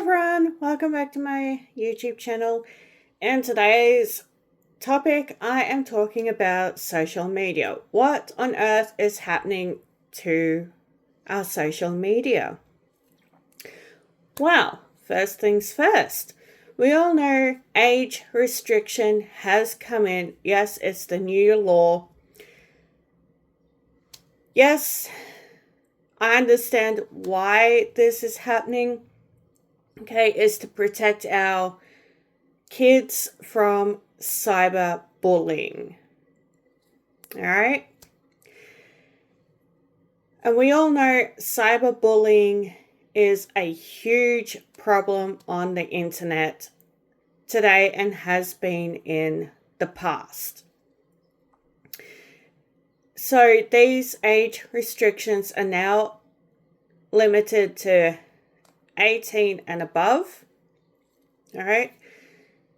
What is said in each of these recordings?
everyone, welcome back to my YouTube channel. And today's topic, I am talking about social media. What on earth is happening to our social media? Well, first things first. We all know age restriction has come in. Yes, it's the new law. Yes, I understand why this is happening. Okay, is to protect our kids from cyberbullying. All right? And we all know cyberbullying is a huge problem on the internet today and has been in the past. So these age restrictions are now limited to 18 and above. All right?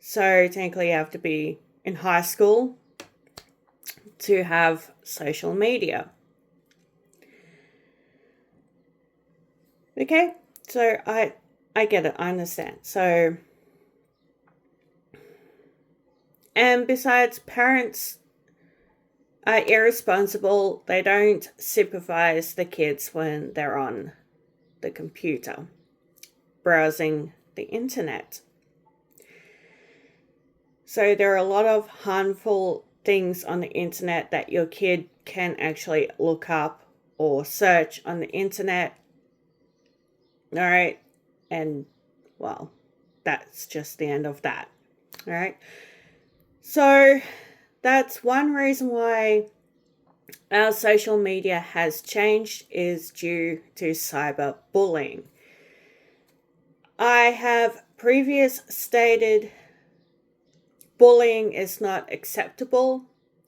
So technically you have to be in high school to have social media. Okay, so I get it, I understand. So, and besides, parents are irresponsible. They don't supervise the kids when they're on the computer, browsing the internet. So there are a lot of harmful things on the internet that your kid can actually look up or search on the internet. All right. And, well, that's just the end of that. All right. So that's one reason why our social media has changed, is due to cyberbullying. I have previously stated bullying is not acceptable.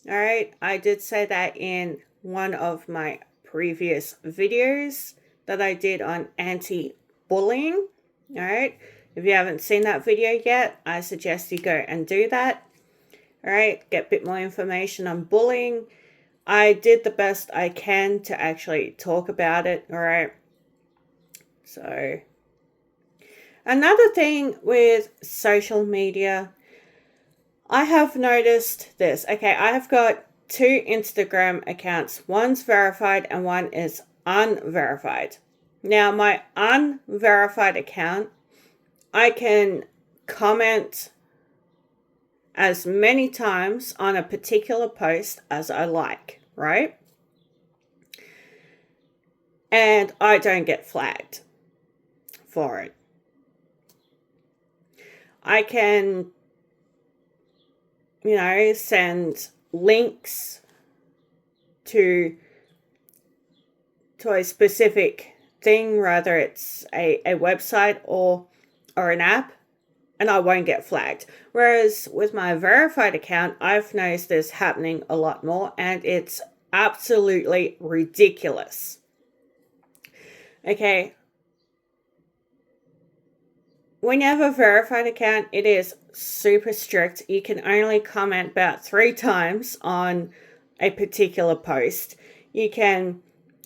All right. I did say that in one of my previous videos that I did on anti-bullying. All right. If you haven't seen that video yet, I suggest you go and do that. All right. Get a bit more information on bullying. I did the best I can to actually talk about it. All right. So another thing with social media, I have noticed this. Okay, I have got 2 Instagram accounts. One's verified and one is unverified. Now, my unverified account, I can comment as many times on a particular post as I like, right? And I don't get flagged for it. I can, send links to a specific thing, whether it's a website or an app, and I won't get flagged. Whereas with my verified account, I've noticed this happening a lot more, and it's absolutely ridiculous. Okay. When you have a verified account, it is super strict. You can only comment about 3 times on a particular post. You can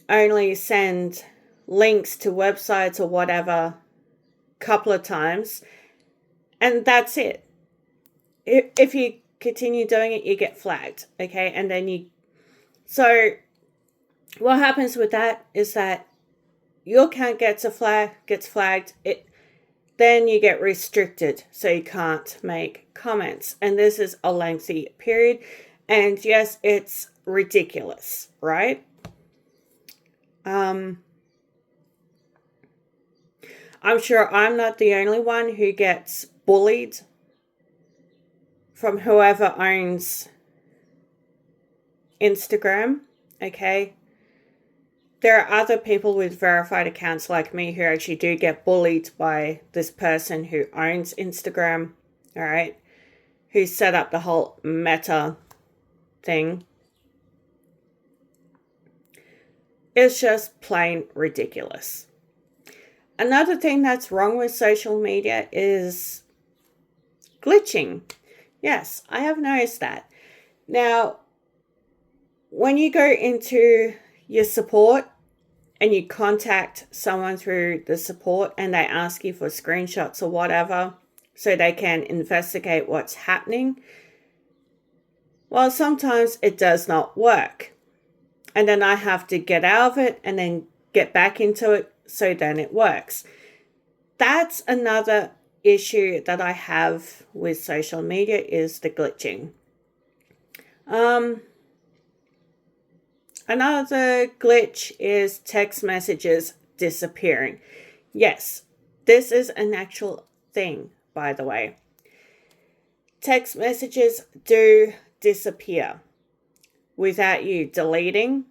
only send links to websites or whatever a couple of times, and that's it. If you continue doing it, you get flagged. Okay, and then so what happens with that is that your account gets flagged. Then you get restricted, so you can't make comments. And this is a lengthy period. And yes, it's ridiculous, right? I'm sure I'm not the only one who gets bullied from whoever owns Instagram, okay? There are other people with verified accounts like me who actually do get bullied by this person who owns Instagram, all right, who set up the whole Meta thing. It's just plain ridiculous. Another thing that's wrong with social media is glitching. Yes, I have noticed that. Now, when you go into your support and you contact someone through the support and they ask you for screenshots or whatever so they can investigate what's happening, well, sometimes it does not work. And then I have to get out of it and then get back into it so then it works. That's another issue that I have with social media, is the glitching. Another glitch is text messages disappearing. Yes, this is an actual thing, by the way. Text messages do disappear without you deleting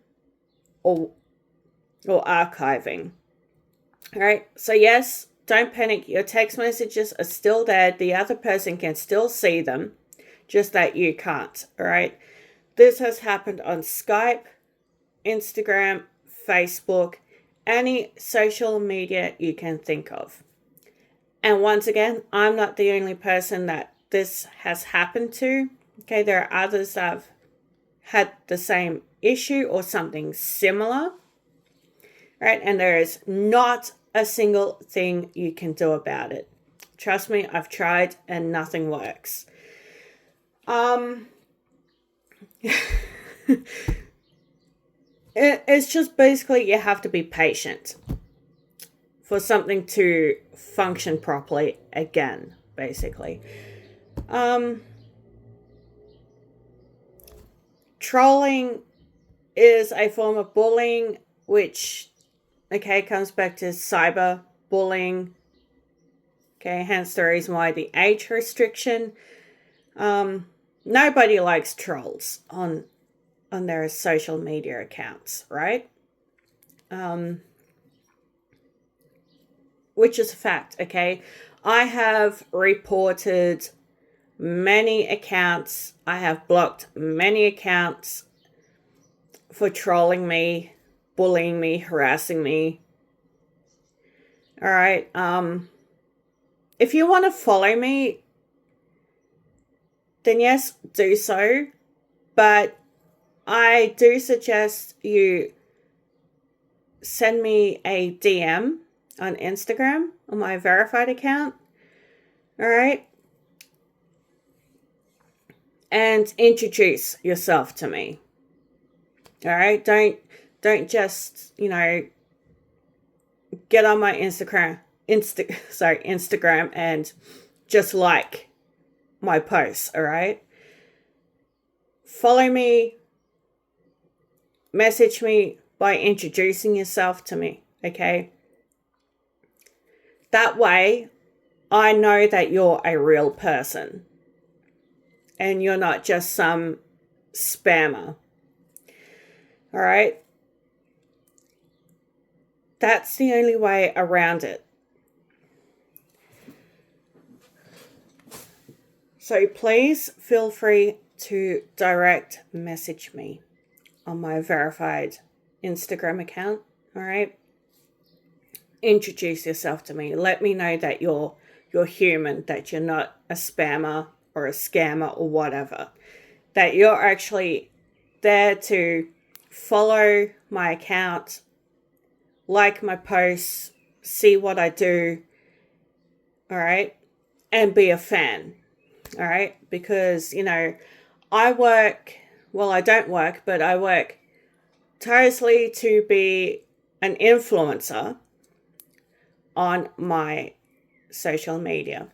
or archiving. All right, so yes, don't panic. Your text messages are still there. The other person can still see them, just that you can't. All right, this has happened on Skype, Instagram, Facebook, any social media you can think of. And once again, I'm not the only person that this has happened to. Okay, there are others that have had the same issue or something similar. Right, and there is not a single thing you can do about it. Trust me, I've tried and nothing works. It's just basically you have to be patient for something to function properly again, basically. Trolling is a form of bullying, which, okay, comes back to cyber bullying. Okay, hence the reason why the age restriction. Nobody likes trolls on their social media accounts, right? Which is a fact, okay? I have reported many accounts. I have blocked many accounts for trolling me, bullying me, harassing me. All right. If you want to follow me, then yes, do so. But I do suggest you send me a DM on Instagram on my verified account. All right. And introduce yourself to me. All right. Don't just, get on my Instagram and just like my posts, all right? Follow me, message me by introducing yourself to me, okay? That way, I know that you're a real person and you're not just some spammer, all right? That's the only way around it. So please feel free to direct message me on my verified Instagram account, all right? Introduce yourself to me. Let me know that you're human, that you're not a spammer or a scammer or whatever. That you're actually there to follow my account, like my posts, see what I do, all right? And be a fan, all right? Because, I don't work, but I work tirelessly to be an influencer on my social media.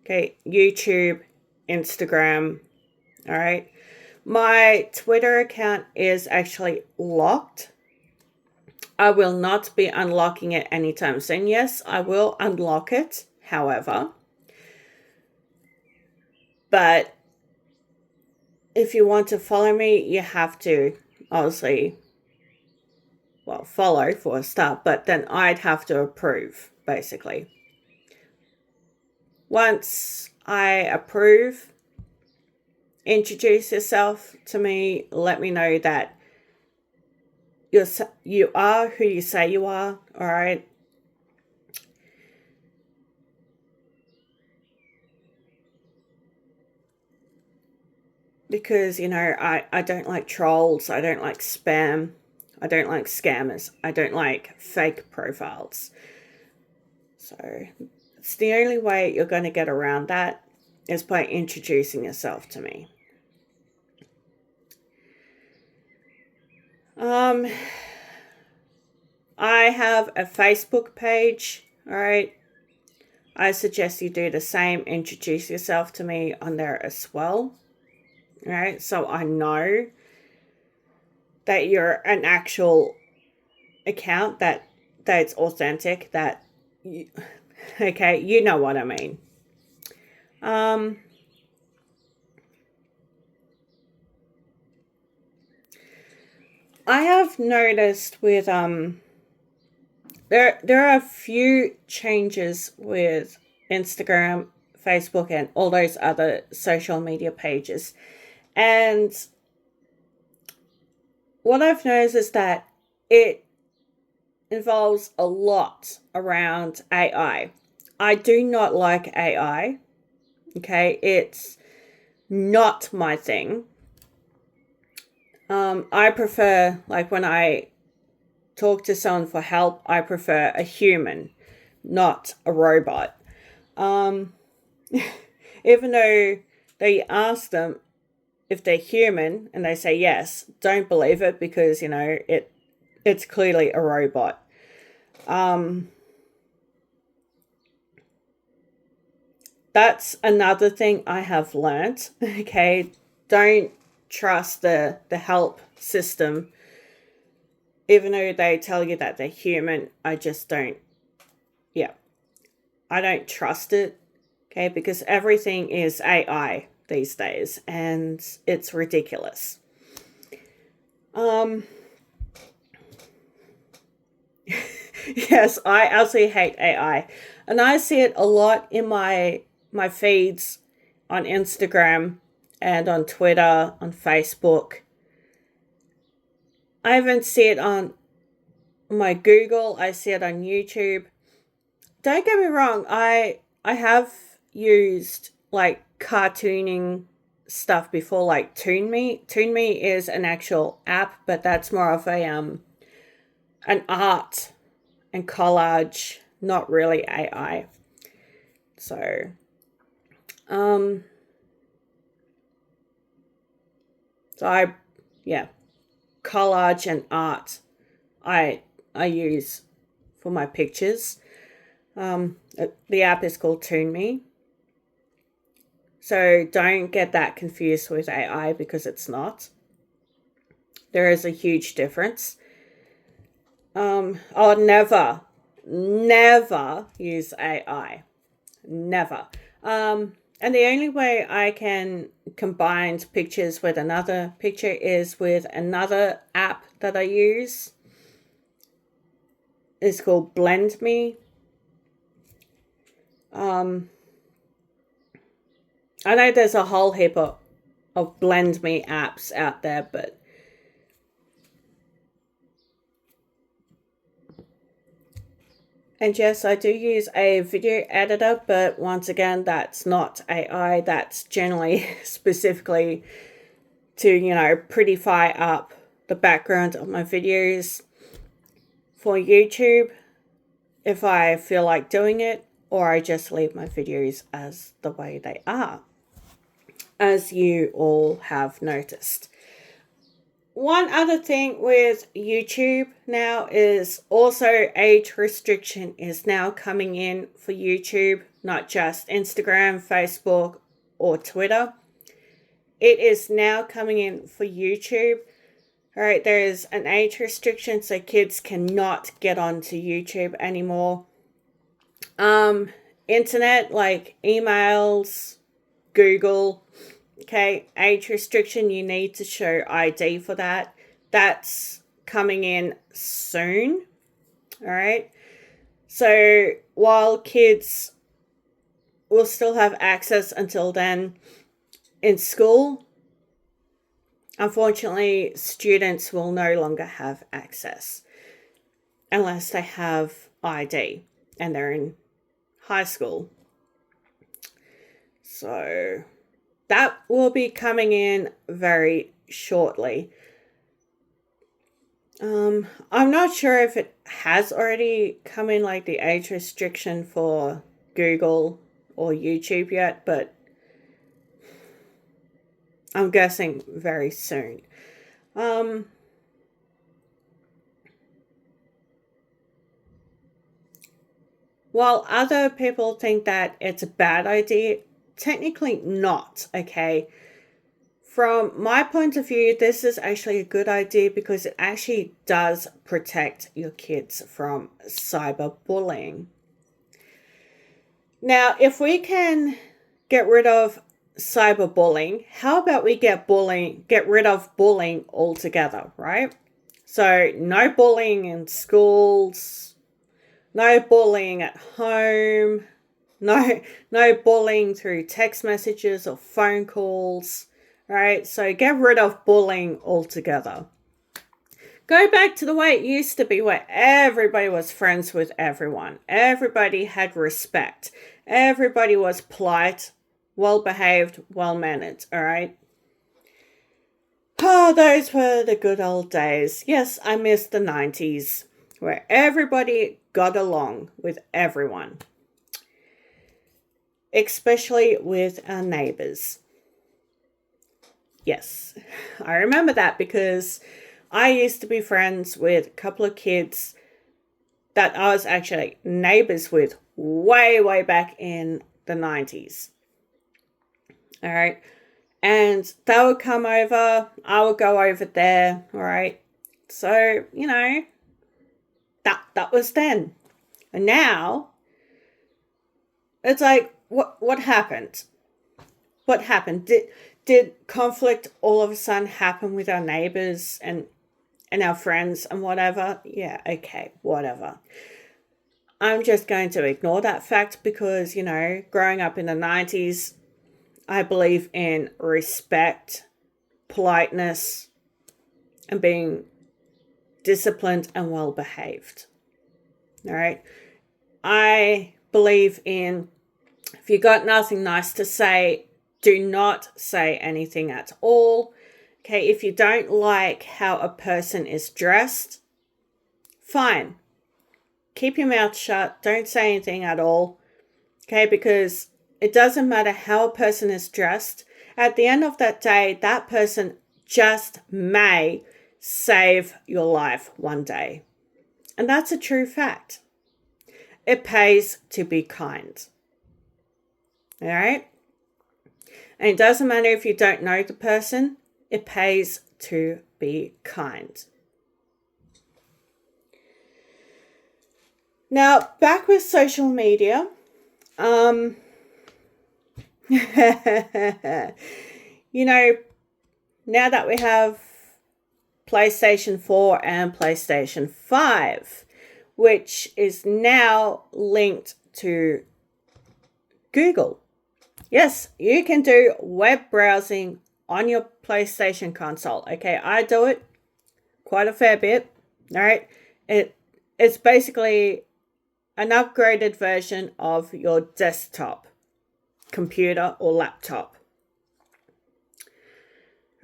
Okay, YouTube, Instagram, all right? My Twitter account is actually locked. I will not be unlocking it anytime soon. Yes, I will unlock it, however. But if you want to follow me, you have to obviously, follow for a start, but then I'd have to approve, basically. Once I approve, introduce yourself to me, let me know that you are who you say you are, all right? Because, I don't like trolls, I don't like spam, I don't like scammers. I don't like fake profiles. So it's the only way you're going to get around that is by introducing yourself to me. I have a Facebook page, all right? I suggest you do the same. Introduce yourself to me on there as well, all right? So I know that you're an actual account, that's authentic, that you, okay, you know what I mean. I have noticed with there are a few changes with Instagram, Facebook, and all those other social media pages. And what I've noticed is that it involves a lot around AI. I do not like AI. Okay, it's not my thing. I prefer, like, when I talk to someone for help, I prefer a human, not a robot. Even though they ask them if they're human and they say yes, don't believe it, because it's clearly a robot. That's another thing I have learnt. Okay, don't trust the help system, even though they tell you that they're human. I just don't. Yeah, I don't trust it. Okay, because everything is AI these days, and it's ridiculous. Yes, I absolutely hate AI, and I see it a lot in my feeds on Instagram and on Twitter, on Facebook. I even see it on my Google. I see it on YouTube. Don't get me wrong. I have used like cartooning stuff before, like ToonMe. ToonMe is an actual app, but that's more of a an art and collage, not really AI. So, um, so I, yeah, collage and art. I use for my pictures. The app is called ToonMe. So don't get that confused with AI, because it's not. There is a huge difference. I'll never use AI. Never. And the only way I can combine pictures with another picture is with another app that I use. It's called BlendMe. I know there's a whole heap of BlendMe apps out there, but and yes, I do use a video editor, but once again, that's not AI. That's generally specifically to, prettify up the background of my videos for YouTube if I feel like doing it, or I just leave my videos as the way they are, as you all have noticed. One other thing with YouTube now is also age restriction is now coming in for YouTube, not just Instagram, Facebook, or Twitter. It is now coming in for YouTube. All right, there is an age restriction, so kids cannot get onto YouTube anymore. Internet, like emails, Google. Okay, age restriction, you need to show ID for that. That's coming in soon. All right. So while kids will still have access until then in school, unfortunately, students will no longer have access unless they have ID and they're in high school. So that will be coming in very shortly. I'm not sure if it has already come in like the age restriction for Google or YouTube yet, but I'm guessing very soon. While other people think that it's a bad idea, technically not, okay? From my point of view, this is actually a good idea because it actually does protect your kids from cyberbullying. Now, if we can get rid of cyberbullying, how about we get rid of bullying altogether, right? So, no bullying in schools, no bullying at home, no bullying through text messages or phone calls, right? So get rid of bullying altogether. Go back to the way it used to be where everybody was friends with everyone. Everybody had respect. Everybody was polite, well behaved, well mannered, all right? Oh, those were the good old days. Yes, I miss the 90s where everybody got along with everyone, especially with our neighbors. Yes, I remember that because I used to be friends with a couple of kids that I was actually neighbors with way back in the 90s. All right. And they would come over, I would go over there, all right? So, that was then. And now it's like what happened? What happened? Did conflict all of a sudden happen with our neighbors and our friends and whatever? Yeah, okay, whatever. I'm just going to ignore that fact because, growing up in the 90s, I believe in respect, politeness, and being disciplined and well behaved. All right. I believe in if you got nothing nice to say, do not say anything at all. Okay. If you don't like how a person is dressed, fine. Keep your mouth shut. Don't say anything at all. Okay. Because it doesn't matter how a person is dressed. At the end of that day, that person just may save your life one day. And that's a true fact. It pays to be kind. All right? And it doesn't matter if you don't know the person, it pays to be kind. Now, back with social media. Now that we have PlayStation 4 and PlayStation 5, which is now linked to Google. Yes, you can do web browsing on your PlayStation console. Okay, I do it quite a fair bit. All right, it's basically an upgraded version of your desktop computer or laptop.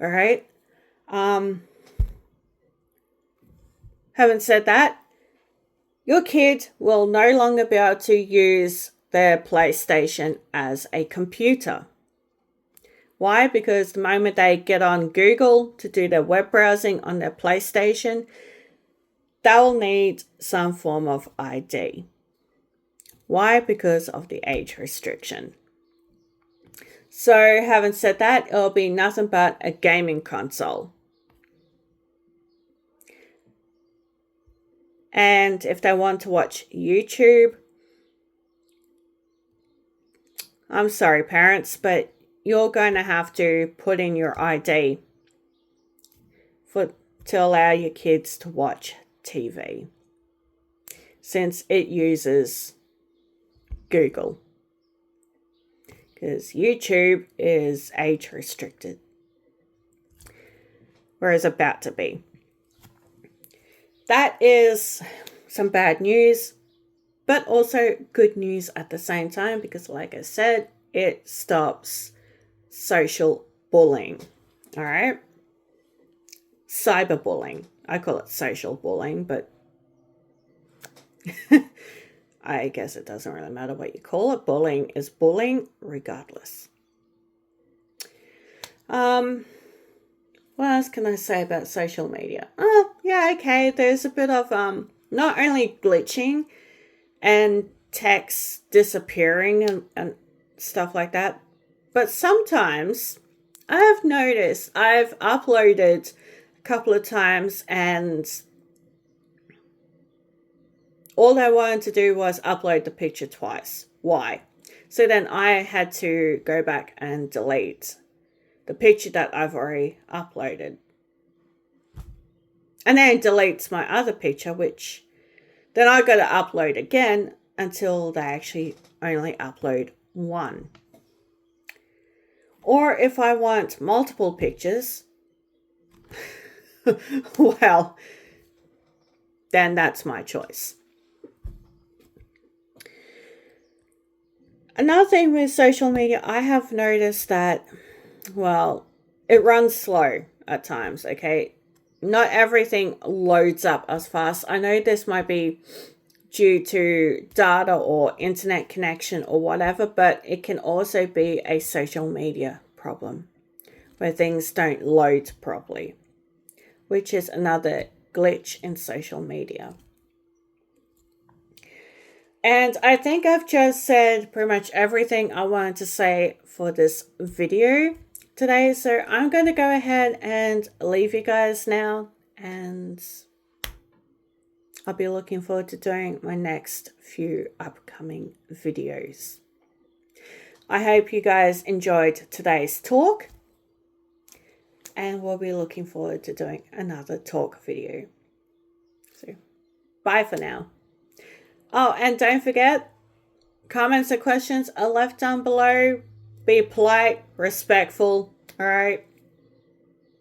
All right. Having said that, your kid will no longer be able to use their PlayStation as a computer. Why? Because the moment they get on Google to do their web browsing on their PlayStation, they'll need some form of ID. Why? Because of the age restriction. So, having said that, it'll be nothing but a gaming console. And if they want to watch YouTube, I'm sorry, parents, but you're going to have to put in your ID to allow your kids to watch TV, since it uses Google. Because YouTube is age restricted, or is about to be. That is some bad news, but also good news at the same time because, like I said, it stops social bullying. All right? Cyberbullying. I call it social bullying, but I guess it doesn't really matter what you call it. Bullying is bullying regardless. What else can I say about social media? Oh, yeah, okay. There's a bit of not only glitching and text disappearing and stuff like that, but sometimes I've noticed I've uploaded a couple of times and all I wanted to do was upload the picture twice. Why? So then I had to go back and delete the picture that I've already uploaded. And then it deletes my other picture, which then I got to upload again until they actually only upload one. Or if I want multiple pictures, well, then that's my choice. Another thing with social media, I have noticed that, well, it runs slow at times, okay? Not everything loads up as fast. I know this might be due to data or internet connection or whatever, but it can also be a social media problem where things don't load properly, which is another glitch in social media. And I think I've just said pretty much everything I wanted to say for this video today. So I'm going to go ahead and leave you guys now. And I'll be looking forward to doing my next few upcoming videos. I hope you guys enjoyed today's talk. And we'll be looking forward to doing another talk video. So bye for now. Oh, and don't forget, comments and questions are left down below. Be polite, respectful, all right?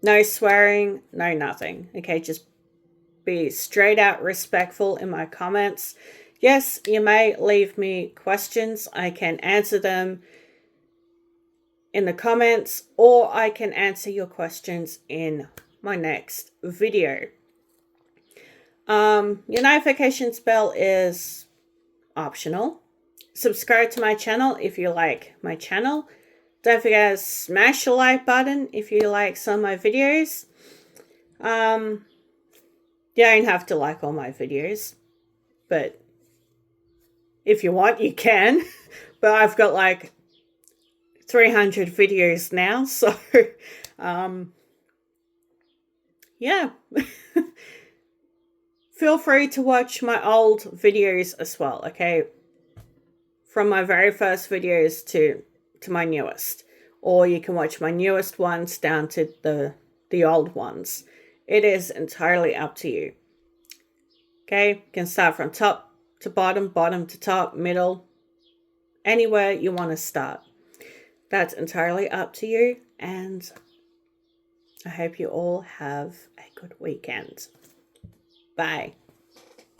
No swearing, no nothing. Okay, just be straight out respectful in my comments. Yes, you may leave me questions. I can answer them in the comments, or I can answer your questions in my next video. Your notifications bell is optional. Subscribe to my channel if you like my channel. Don't forget to smash the like button if you like some of my videos. You don't have to like all my videos, but if you want, you can. But I've got like 300 videos now, so yeah. Feel free to watch my old videos as well, okay? From my very first videos to my newest. Or you can watch my newest ones down to the old ones. It is entirely up to you. Okay? You can start from top to bottom, bottom to top, middle. Anywhere you want to start. That's entirely up to you. And I hope you all have a good weekend. Bye.